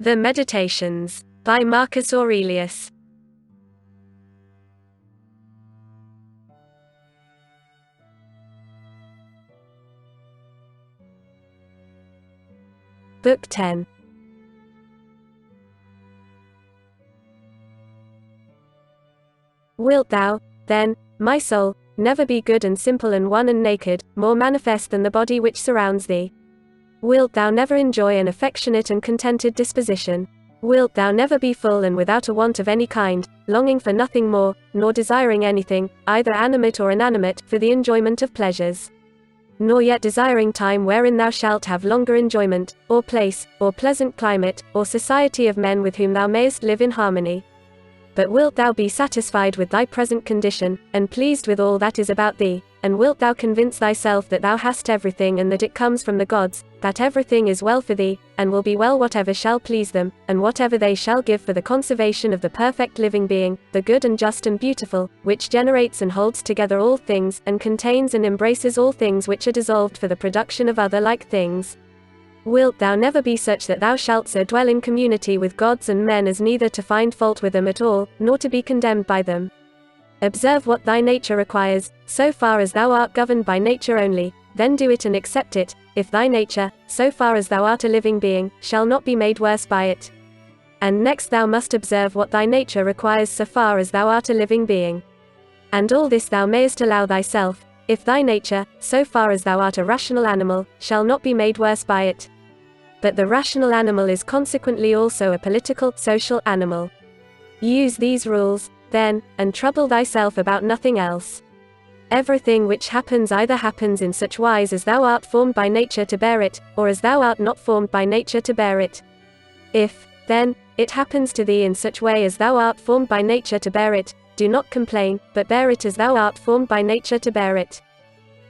The Meditations, by Marcus Aurelius. Book 10. Wilt thou, then, my soul, never be good and simple and one and naked, more manifest than the body which surrounds thee? Wilt thou never enjoy an affectionate and contented disposition? Wilt thou never be full and without a want of any kind, longing for nothing more, nor desiring anything, either animate or inanimate, for the enjoyment of pleasures? Nor yet desiring time wherein thou shalt have longer enjoyment, or place, or pleasant climate, or society of men with whom thou mayest live in harmony? But wilt thou be satisfied with thy present condition, and pleased with all that is about thee? And wilt thou convince thyself that thou hast everything and that it comes from the gods, that everything is well for thee, and will be well whatever shall please them, and whatever they shall give for the conservation of the perfect living being, the good and just and beautiful, which generates and holds together all things, and contains and embraces all things which are dissolved for the production of other like things? Wilt thou never be such that thou shalt so dwell in community with gods and men as neither to find fault with them at all, nor to be condemned by them? Observe what thy nature requires, so far as thou art governed by nature only, then do it and accept it, if thy nature, so far as thou art a living being, shall not be made worse by it. And next thou must observe what thy nature requires so far as thou art a living being. And all this thou mayest allow thyself, if thy nature, so far as thou art a rational animal, shall not be made worse by it. But the rational animal is consequently also a political, social animal. Use these rules, then, and trouble thyself about nothing else. Everything which happens either happens in such wise as thou art formed by nature to bear it, or as thou art not formed by nature to bear it. If, then, it happens to thee in such way as thou art formed by nature to bear it, do not complain, but bear it as thou art formed by nature to bear it.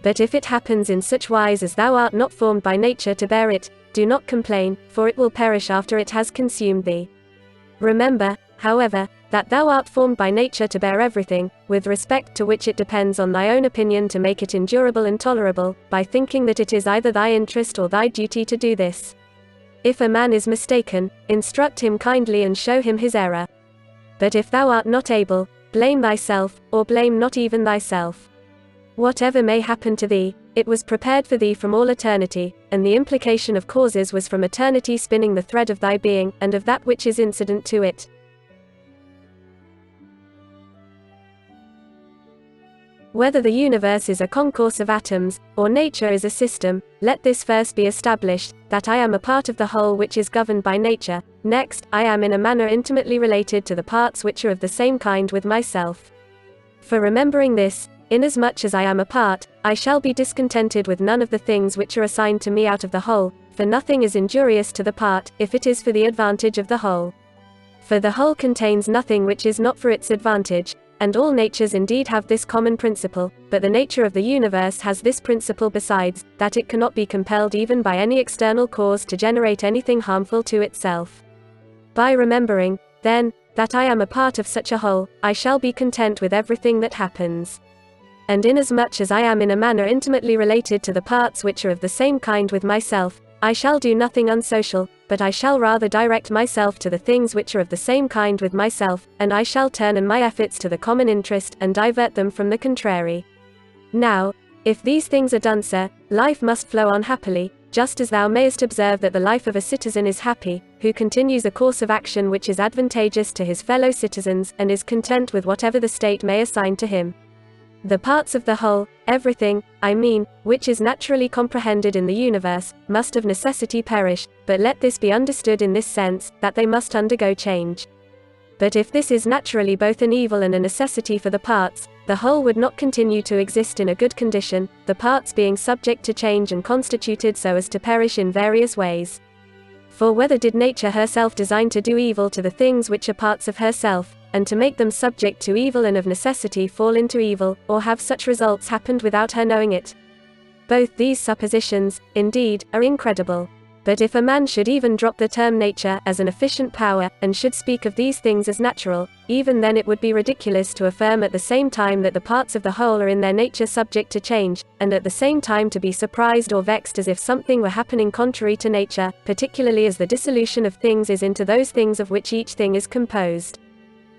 But if it happens in such wise as thou art not formed by nature to bear it, do not complain, for it will perish after it has consumed thee. Remember, however, that thou art formed by nature to bear everything, with respect to which it depends on thy own opinion to make it endurable and tolerable, by thinking that it is either thy interest or thy duty to do this. If a man is mistaken, instruct him kindly and show him his error. But if thou art not able, blame thyself, or blame not even thyself. Whatever may happen to thee, it was prepared for thee from all eternity, and the implication of causes was from eternity spinning the thread of thy being, and of that which is incident to it. Whether the universe is a concourse of atoms, or nature is a system, let this first be established, that I am a part of the whole which is governed by nature. Next, I am in a manner intimately related to the parts which are of the same kind with myself. For remembering this, inasmuch as I am a part, I shall be discontented with none of the things which are assigned to me out of the whole, for nothing is injurious to the part, if it is for the advantage of the whole. For the whole contains nothing which is not for its advantage, and all natures indeed have this common principle, but the nature of the universe has this principle besides, that it cannot be compelled even by any external cause to generate anything harmful to itself. By remembering, then, that I am a part of such a whole, I shall be content with everything that happens. And inasmuch as I am in a manner intimately related to the parts which are of the same kind with myself, I shall do nothing unsocial, but I shall rather direct myself to the things which are of the same kind with myself, and I shall turn my efforts to the common interest, and divert them from the contrary. Now, if these things are done, sir, life must flow on happily, just as thou mayest observe that the life of a citizen is happy, who continues a course of action which is advantageous to his fellow citizens, and is content with whatever the state may assign to him. The parts of the whole, everything, I mean, which is naturally comprehended in the universe, must of necessity perish, but let this be understood in this sense, that they must undergo change. But if this is naturally both an evil and a necessity for the parts, the whole would not continue to exist in a good condition, the parts being subject to change and constituted so as to perish in various ways. For whether did nature herself design to do evil to the things which are parts of herself, and to make them subject to evil and of necessity fall into evil, or have such results happened without her knowing it? Both these suppositions, indeed, are incredible. But if a man should even drop the term nature as an efficient power, and should speak of these things as natural, even then it would be ridiculous to affirm at the same time that the parts of the whole are in their nature subject to change, and at the same time to be surprised or vexed as if something were happening contrary to nature, particularly as the dissolution of things is into those things of which each thing is composed.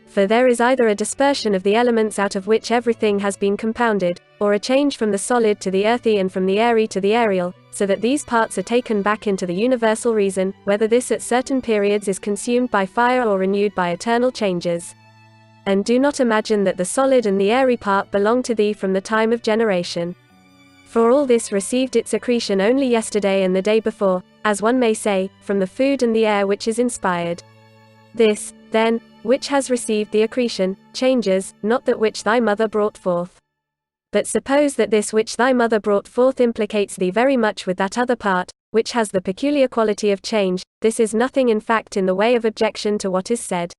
For there is either a dispersion of the elements out of which everything has been compounded, or a change from the solid to the earthy and from the airy to the aerial, so that these parts are taken back into the universal reason, whether this at certain periods is consumed by fire or renewed by eternal changes. And do not imagine that the solid and the airy part belong to thee from the time of generation. For all this received its accretion only yesterday and the day before, as one may say, from the food and the air which is inspired. This, then, which has received the accretion, changes, not that which thy mother brought forth. But suppose that this which thy mother brought forth implicates thee very much with that other part, which has the peculiar quality of change, this is nothing in fact in the way of objection to what is said.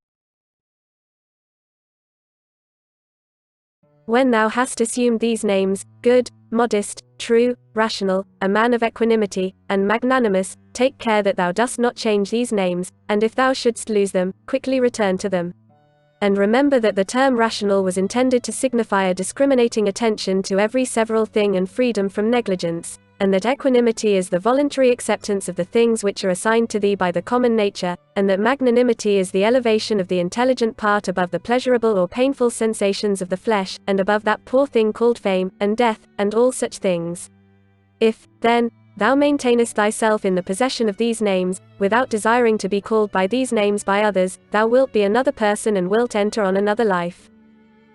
When thou hast assumed these names, good, modest, true, rational, a man of equanimity, and magnanimous, take care that thou dost not change these names, and if thou shouldst lose them, quickly return to them. And remember that the term rational was intended to signify a discriminating attention to every several thing and freedom from negligence, and that equanimity is the voluntary acceptance of the things which are assigned to thee by the common nature, and that magnanimity is the elevation of the intelligent part above the pleasurable or painful sensations of the flesh, and above that poor thing called fame, and death, and all such things. If, then, thou maintainest thyself in the possession of these names, without desiring to be called by these names by others, thou wilt be another person and wilt enter on another life.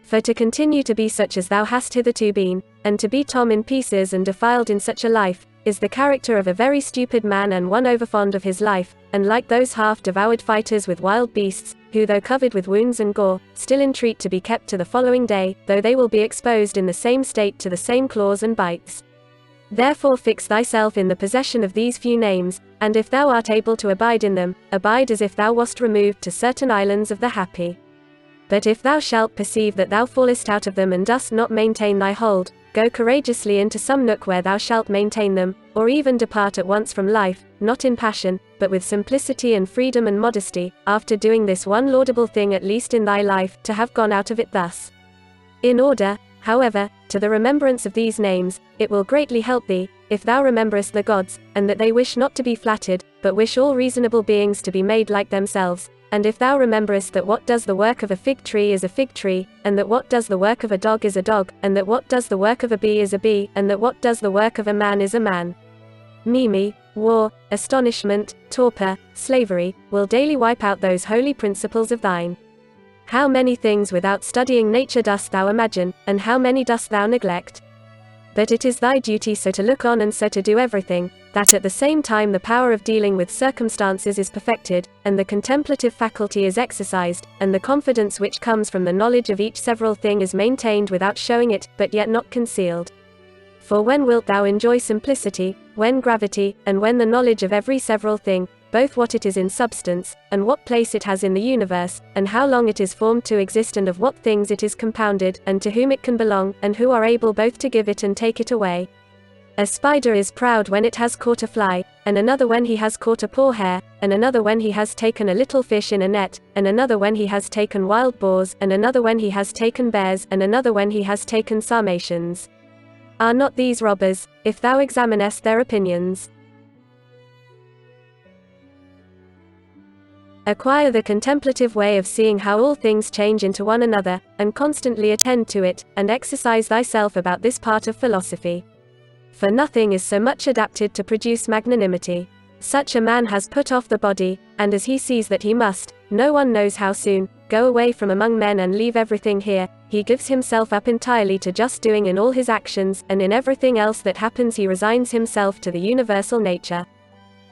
For to continue to be such as thou hast hitherto been, and to be torn in pieces and defiled in such a life, is the character of a very stupid man and one overfond of his life, and like those half-devoured fighters with wild beasts, who though covered with wounds and gore, still entreat to be kept to the following day, though they will be exposed in the same state to the same claws and bites. Therefore fix thyself in the possession of these few names, and if thou art able to abide in them, abide as if thou wast removed to certain islands of the happy. But if thou shalt perceive that thou fallest out of them and dost not maintain thy hold, go courageously into some nook where thou shalt maintain them, or even depart at once from life, not in passion, but with simplicity and freedom and modesty, after doing this one laudable thing at least in thy life, to have gone out of it thus. In order, however, to the remembrance of these names, it will greatly help thee, if thou rememberest the gods, and that they wish not to be flattered, but wish all reasonable beings to be made like themselves, and if thou rememberest that what does the work of a fig tree is a fig tree, and that what does the work of a dog is a dog, and that what does the work of a bee is a bee, and that what does the work of a man is a man. Mimi, war, astonishment, torpor, slavery, will daily wipe out those holy principles of thine. How many things without studying nature dost thou imagine, and how many dost thou neglect? But it is thy duty so to look on and so to do everything, that at the same time the power of dealing with circumstances is perfected, and the contemplative faculty is exercised, and the confidence which comes from the knowledge of each several thing is maintained without showing it, but yet not concealed. For when wilt thou enjoy simplicity, when gravity, and when the knowledge of every several thing, both what it is in substance, and what place it has in the universe, and how long it is formed to exist, and of what things it is compounded, and to whom it can belong, and who are able both to give it and take it away. A spider is proud when it has caught a fly, and another when he has caught a poor hare, and another when he has taken a little fish in a net, and another when he has taken wild boars, and another when he has taken bears, and another when he has taken sarmatians. Are not these robbers, if thou examinest their opinions? Acquire the contemplative way of seeing how all things change into one another, and constantly attend to it, and exercise thyself about this part of philosophy. For nothing is so much adapted to produce magnanimity. Such a man has put off the body, and as he sees that he must, no one knows how soon, go away from among men and leave everything here, he gives himself up entirely to just doing in all his actions, and in everything else that happens he resigns himself to the universal nature.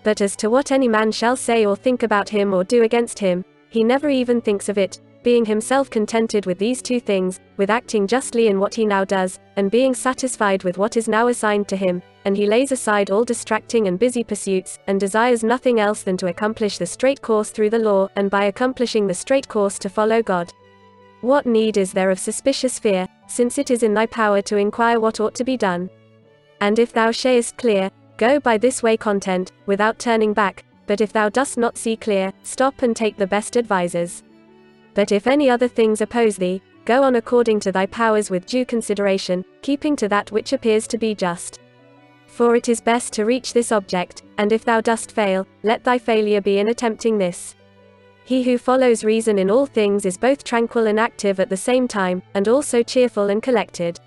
But as to what any man shall say or think about him or do against him, he never even thinks of it, being himself contented with these two things, with acting justly in what he now does, and being satisfied with what is now assigned to him, and he lays aside all distracting and busy pursuits, and desires nothing else than to accomplish the straight course through the law, and by accomplishing the straight course to follow God. What need is there of suspicious fear, since it is in thy power to inquire what ought to be done? And if thou shayest clear, Go by this way content, without turning back, but if thou dost not see clear, stop and take the best advisers. But if any other things oppose thee, go on according to thy powers with due consideration, keeping to that which appears to be just. For it is best to reach this object, and if thou dost fail, let thy failure be in attempting this. He who follows reason in all things is both tranquil and active at the same time, and also cheerful and collected.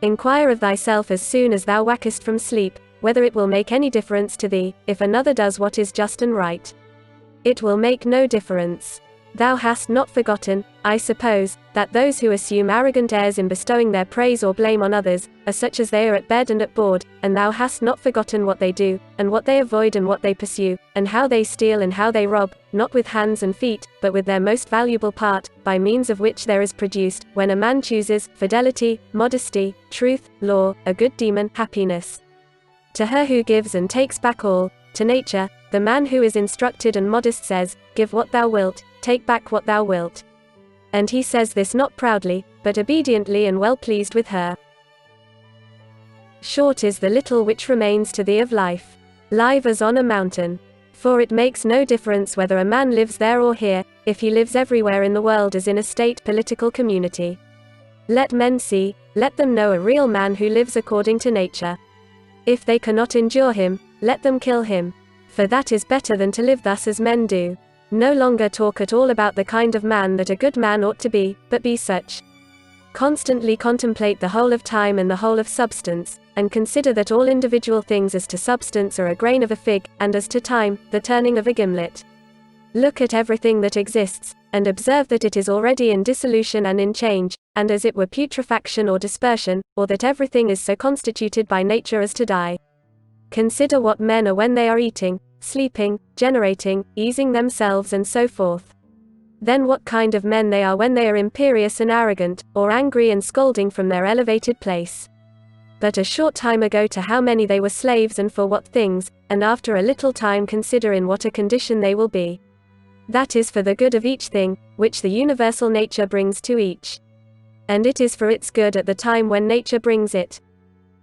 Inquire of thyself as soon as thou wakest from sleep, whether it will make any difference to thee, if another does what is just and right. It will make no difference. Thou hast not forgotten, I suppose, that those who assume arrogant airs in bestowing their praise or blame on others, are such as they are at bed and at board, and thou hast not forgotten what they do, and what they avoid and what they pursue, and how they steal and how they rob, not with hands and feet, but with their most valuable part, by means of which there is produced, when a man chooses, fidelity, modesty, truth, law, a good demon, happiness. To her who gives and takes back all, to nature, the man who is instructed and modest says, give what thou wilt, take back what thou wilt. And he says this not proudly, but obediently and well pleased with her. Short is the little which remains to thee of life. Live as on a mountain. For it makes no difference whether a man lives there or here, if he lives everywhere in the world as in a state political community. Let men see, let them know a real man who lives according to nature. If they cannot endure him, let them kill him. For that is better than to live thus as men do. No longer talk at all about the kind of man that a good man ought to be, but be such. Constantly contemplate the whole of time and the whole of substance, and consider that all individual things as to substance are a grain of a fig, and as to time, the turning of a gimlet. Look at everything that exists, and observe that it is already in dissolution and in change, and as it were putrefaction or dispersion, or that everything is so constituted by nature as to die. Consider what men are when they are eating, sleeping, generating, easing themselves and so forth. Then what kind of men they are when they are imperious and arrogant, or angry and scolding from their elevated place. But a short time ago to how many they were slaves and for what things, and after a little time consider in what a condition they will be. That is for the good of each thing, which the universal nature brings to each. And it is for its good at the time when nature brings it.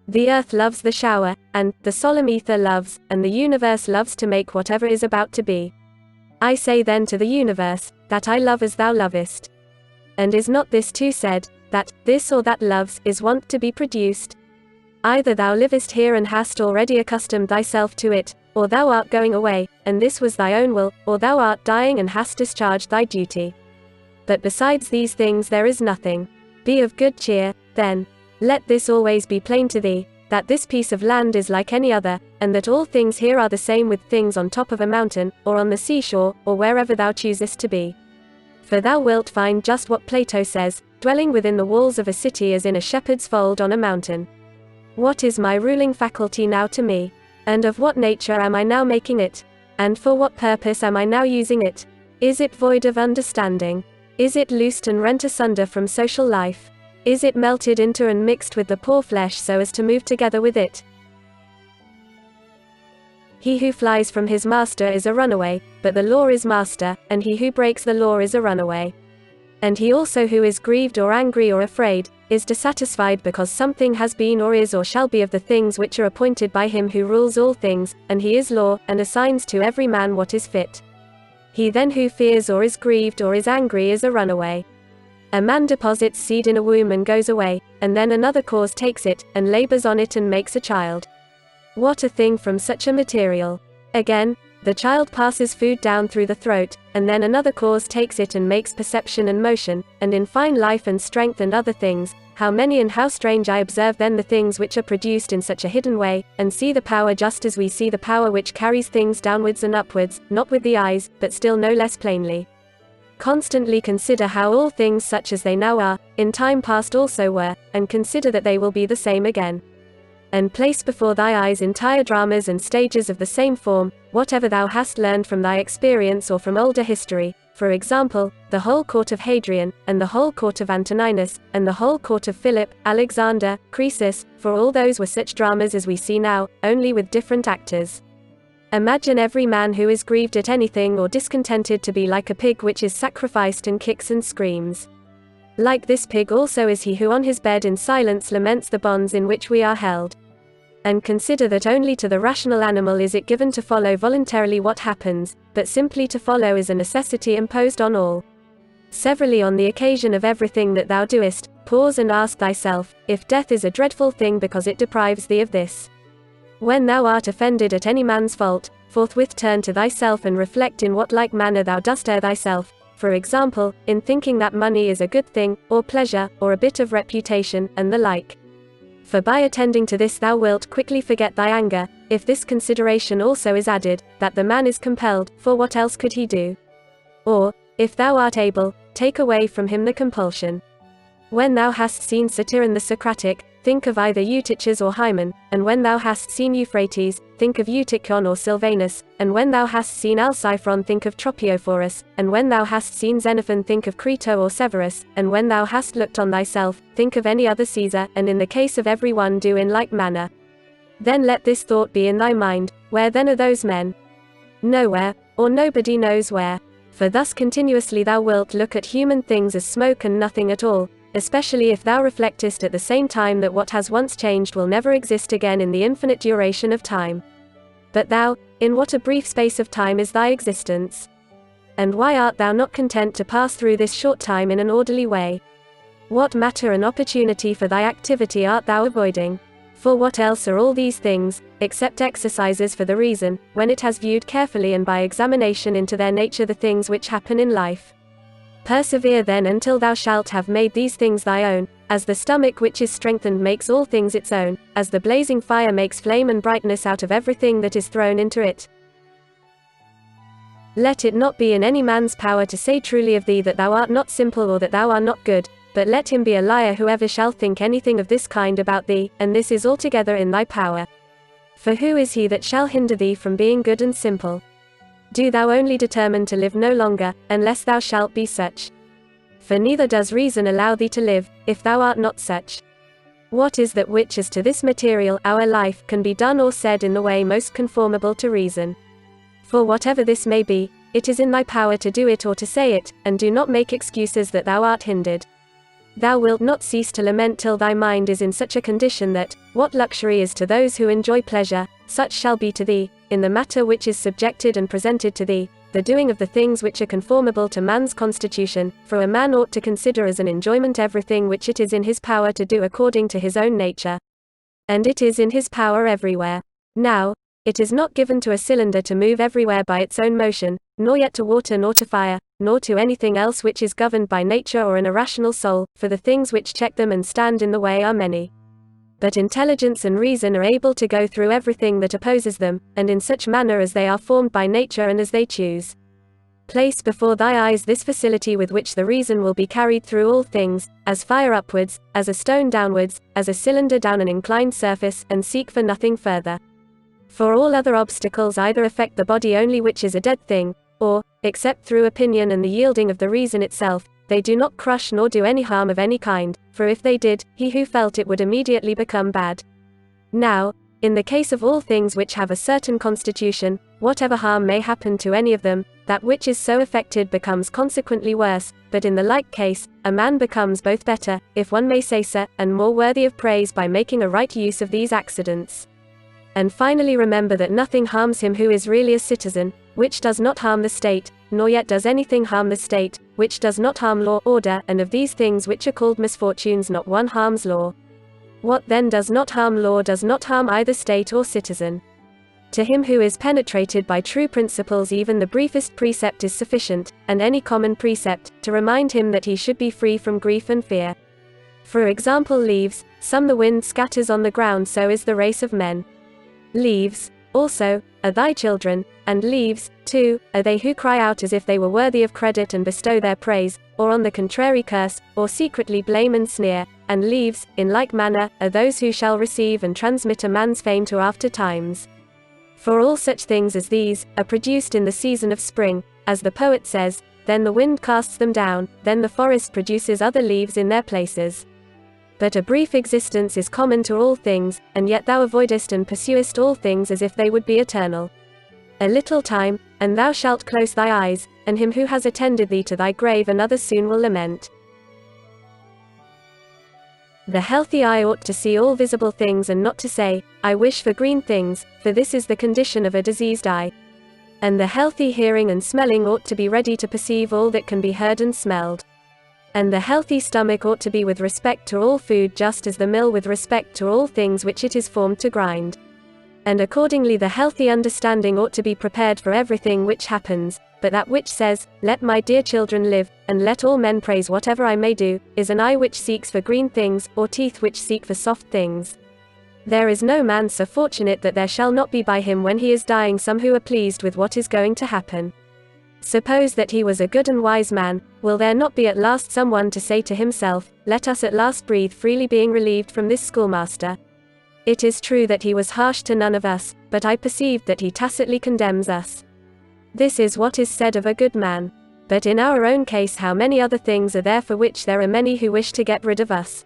The earth loves the shower, and the solemn ether loves, and the universe loves to make whatever is about to be. I say then to the universe, that I love as thou lovest. And is not this too said, that this or that loves is wont to be produced? Either thou livest here and hast already accustomed thyself to it, or thou art going away, and this was thy own will, or thou art dying and hast discharged thy duty. But besides these things there is nothing. Be of good cheer, then. Let this always be plain to thee, that this piece of land is like any other, and that all things here are the same with things on top of a mountain, or on the seashore, or wherever thou choosest to be. For thou wilt find just what Plato says, dwelling within the walls of a city as in a shepherd's fold on a mountain. What is my ruling faculty now to me? And of what nature am I now making it? And for what purpose am I now using it? Is it void of understanding? Is it loosed and rent asunder from social life? Is it melted into and mixed with the poor flesh so as to move together with it? He who flies from his master is a runaway, but the law is master, and he who breaks the law is a runaway. And he also who is grieved or angry or afraid, is dissatisfied because something has been or is or shall be of the things which are appointed by him who rules all things, and he is law, and assigns to every man what is fit. He then who fears or is grieved or is angry is a runaway. A man deposits seed in a womb and goes away, and then another cause takes it, and labors on it and makes a child. What a thing from such a material! Again, the child passes food down through the throat, and then another cause takes it and makes perception and motion, and in fine life and strength and other things. How many and how strange I observe then the things which are produced in such a hidden way, and see the power just as we see the power which carries things downwards and upwards, not with the eyes, but still no less plainly. Constantly consider how all things such as they now are, in time past also were, and consider that they will be the same again. And place before thy eyes entire dramas and stages of the same form, whatever thou hast learned from thy experience or from older history, for example, the whole court of Hadrian, and the whole court of Antoninus, and the whole court of Philip, Alexander, Croesus, for all those were such dramas as we see now, only with different actors. Imagine every man who is grieved at anything or discontented to be like a pig which is sacrificed and kicks and screams. Like this pig also is he who on his bed in silence laments the bonds in which we are held. And consider that only to the rational animal is it given to follow voluntarily what happens, but simply to follow is a necessity imposed on all. Severally on the occasion of everything that thou doest, pause and ask thyself, if death is a dreadful thing because it deprives thee of this. When thou art offended at any man's fault, forthwith turn to thyself and reflect in what like manner thou dost err thyself, for example, in thinking that money is a good thing, or pleasure, or a bit of reputation, and the like. For by attending to this thou wilt quickly forget thy anger, if this consideration also is added, that the man is compelled, for what else could he do? Or, if thou art able, take away from him the compulsion. When thou hast seen Satyron the Socratic, think of either Eutyches or Hymen, and when thou hast seen Euphrates, think of Eutychion or Silvanus, and when thou hast seen Alciphron think of Tropiophorus, and when thou hast seen Xenophon think of Crito or Severus, and when thou hast looked on thyself, think of any other Caesar, and in the case of every one do in like manner. Then let this thought be in thy mind, where then are those men? Nowhere, or nobody knows where. For thus continuously thou wilt look at human things as smoke and nothing at all, especially if thou reflectest at the same time that what has once changed will never exist again in the infinite duration of time. But thou, in what a brief space of time is thy existence? And why art thou not content to pass through this short time in an orderly way? What matter and opportunity for thy activity art thou avoiding? For what else are all these things, except exercises for the reason, when it has viewed carefully and by examination into their nature the things which happen in life? Persevere then until thou shalt have made these things thy own, as the stomach which is strengthened makes all things its own, as the blazing fire makes flame and brightness out of everything that is thrown into it. Let it not be in any man's power to say truly of thee that thou art not simple or that thou art not good, but let him be a liar whoever shall think anything of this kind about thee, and this is altogether in thy power. For who is he that shall hinder thee from being good and simple? Do thou only determine to live no longer, unless thou shalt be such. For neither does reason allow thee to live, if thou art not such. What is that which as to this material, our life, can be done or said in the way most conformable to reason? For whatever this may be, it is in thy power to do it or to say it, and do not make excuses that thou art hindered. Thou wilt not cease to lament till thy mind is in such a condition that, what luxury is to those who enjoy pleasure, such shall be to thee, in the matter which is subjected and presented to thee, the doing of the things which are conformable to man's constitution, for a man ought to consider as an enjoyment everything which it is in his power to do according to his own nature. And it is in his power everywhere. Now, it is not given to a cylinder to move everywhere by its own motion, nor yet to water nor to fire, nor to anything else which is governed by nature or an irrational soul, for the things which check them and stand in the way are many. But intelligence and reason are able to go through everything that opposes them, and in such manner as they are formed by nature and as they choose. Place before thy eyes this facility with which the reason will be carried through all things, as fire upwards, as a stone downwards, as a cylinder down an inclined surface, and seek for nothing further. For all other obstacles either affect the body only which is a dead thing, or, except through opinion and the yielding of the reason itself, they do not crush nor do any harm of any kind, for if they did, he who felt it would immediately become bad. Now, in the case of all things which have a certain constitution, whatever harm may happen to any of them, that which is so affected becomes consequently worse, but in the like case, a man becomes both better, if one may say so, and more worthy of praise by making a right use of these accidents. And finally remember that nothing harms him who is really a citizen, which does not harm the state, nor yet does anything harm the state, which does not harm law, order, and of these things which are called misfortunes not one harms law. What then does not harm law does not harm either state or citizen. To him who is penetrated by true principles even the briefest precept is sufficient, and any common precept, to remind him that he should be free from grief and fear. For example, leaves, some the wind scatters on the ground, so is the race of men. Leaves, also, are thy children, and leaves, too, are they who cry out as if they were worthy of credit and bestow their praise, or on the contrary curse, or secretly blame and sneer, and leaves, in like manner, are those who shall receive and transmit a man's fame to after times. For all such things as these, are produced in the season of spring, as the poet says, then the wind casts them down, then the forest produces other leaves in their places. But a brief existence is common to all things, and yet thou avoidest and pursuest all things as if they would be eternal. A little time, and thou shalt close thy eyes, and him who has attended thee to thy grave another soon will lament. The healthy eye ought to see all visible things and not to say, I wish for green things, for this is the condition of a diseased eye. And the healthy hearing and smelling ought to be ready to perceive all that can be heard and smelled. And the healthy stomach ought to be with respect to all food just as the mill with respect to all things which it is formed to grind. And accordingly the healthy understanding ought to be prepared for everything which happens, but that which says, Let my dear children live, and let all men praise whatever I may do, is an eye which seeks for green things, or teeth which seek for soft things. There is no man so fortunate that there shall not be by him when he is dying some who are pleased with what is going to happen. Suppose that he was a good and wise man, will there not be at last someone to say to himself, Let us at last breathe freely, being relieved from this schoolmaster? It is true that he was harsh to none of us, but I perceived that he tacitly condemns us. This is what is said of a good man. But in our own case how many other things are there for which there are many who wish to get rid of us?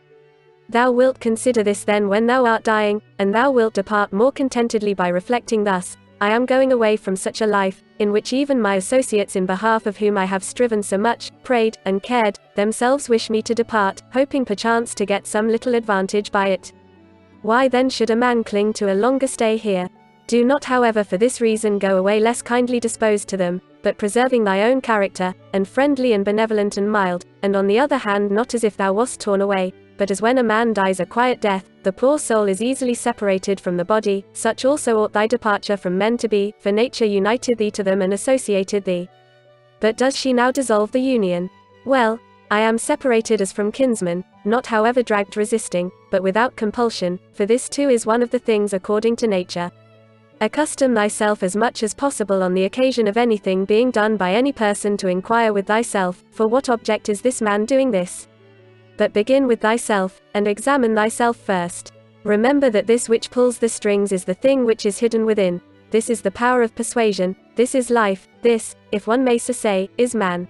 Thou wilt consider this then when thou art dying, and thou wilt depart more contentedly by reflecting thus, I am going away from such a life, in which even my associates in behalf of whom I have striven so much, prayed, and cared, themselves wish me to depart, hoping perchance to get some little advantage by it. Why then should a man cling to a longer stay here? Do not however for this reason go away less kindly disposed to them, but preserving thy own character, and friendly and benevolent and mild, and on the other hand not as if thou wast torn away, but as when a man dies a quiet death, the poor soul is easily separated from the body, such also ought thy departure from men to be, for nature united thee to them and associated thee. But does she now dissolve the union? Well, I am separated as from kinsmen, not however dragged resisting, but without compulsion, for this too is one of the things according to nature. Accustom thyself as much as possible on the occasion of anything being done by any person to inquire with thyself, for what object is this man doing this? But begin with thyself, and examine thyself first. Remember that this which pulls the strings is the thing which is hidden within, this is the power of persuasion, this is life, this, if one may so say, is man.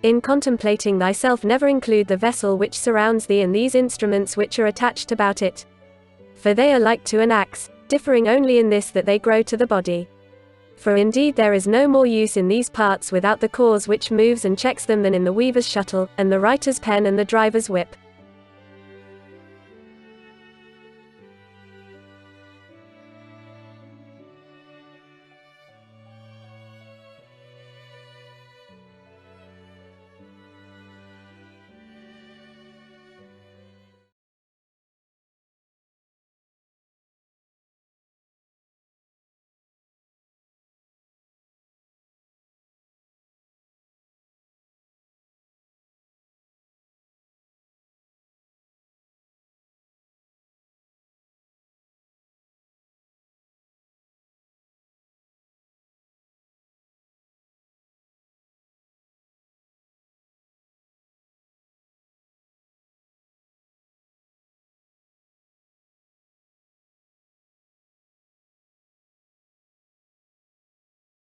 In contemplating thyself never include the vessel which surrounds thee and these instruments which are attached about it. For they are like to an axe, differing only in this that they grow to the body. For indeed there is no more use in these parts without the cause which moves and checks them than in the weaver's shuttle, and the writer's pen and the driver's whip.